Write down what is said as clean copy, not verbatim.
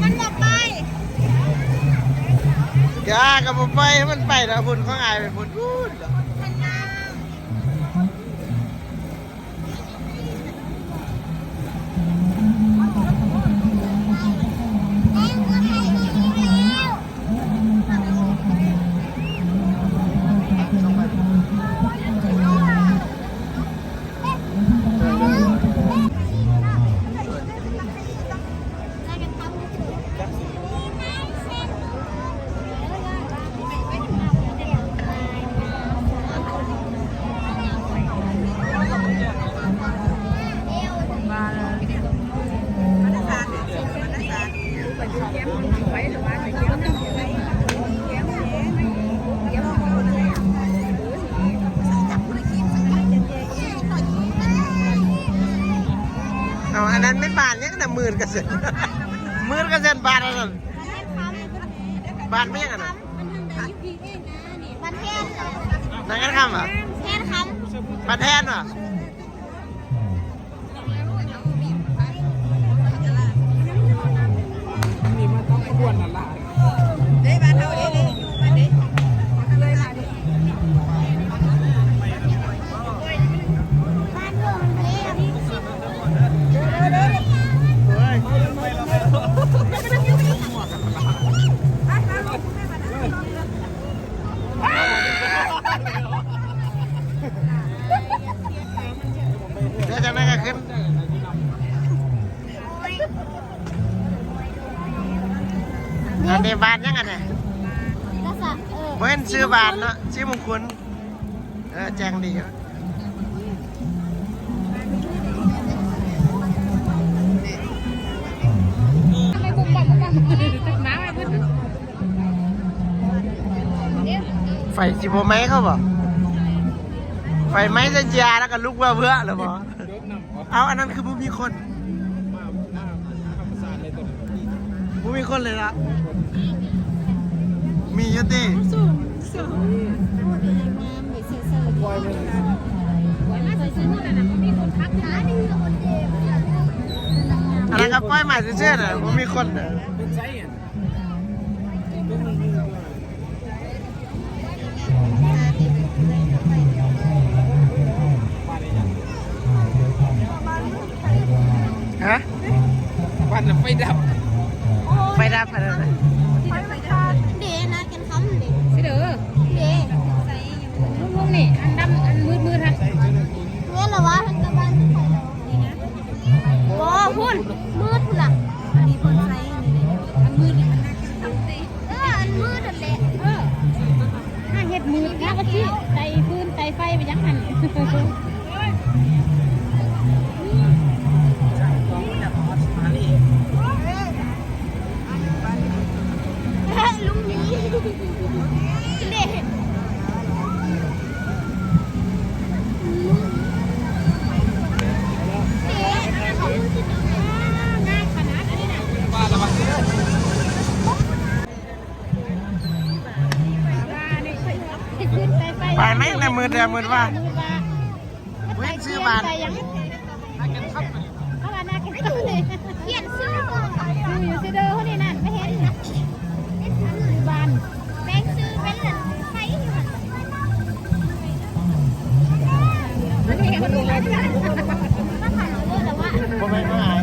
มันบอกไปอย่ากับผมไปให้มันไปนะบุญของอายไปบุญพูดอันนั้นไม่บานเนี่ยแต่มื่นกระเซ็นมื่นกระเซ็นบานอะไรนั่นบานไม่ยังไงนะมันแทนนั่งกันคำอ่ะแทนคบานแทนอ่ะมีมาต้องขบวนนั่นล่ะำได้บ้านเท่านี้อยู่บ้านนี้เลยมาดิบ้านเมืองมันเลี้ยงเดี๋ยวจะนั่งกันขึ้นอันนี้บานยังไงเนี่ยเว้นชื่อบานเนาะชื่อมงคลแจ้งดีอ่ะไฟสิบโมไหมเขาบอกไฟไหมจะยาแล้วก็ลุกว่าเพื่อหรือเปล่าเอาอันนั้นคือผู้มีคนผู้มีคนเลยละมีเยอะดิอันนั้นก็ป้ายใหม่เชื่อๆนะผู้มีคนนะฮะวันไฟดับไฟดับอะไรนะเดนะกันคำเด สิเด้อ เด ลุงนี่อันดำอันมืดฮะ เนี่ยเหรอวะทั้งกระบาลไทยเรานี่นะโอ้หุ่นมืดหลักอันนี้คนใช้อันมืดนี่มันน่าจะทำสิอันมืดนั่นแหละถ้าเห็ดมืดนะก็ที่ไตพื้นไตไฟไปยังหันลุงนี้เด็กไปไหมในมือเดียวมือว่าเว้นซื้อบานเขาว่าน่ากินเลย เขียนชื่ออยู่สิเด้อคนนี้นั่นไม่เห็นบ้านแบงค์ซื้อเป็นเหรียญไฟอยู่ไม่เห็นคนดูเลยก็ถ่ายเราด้วยแต่ว่าผมไม่อาย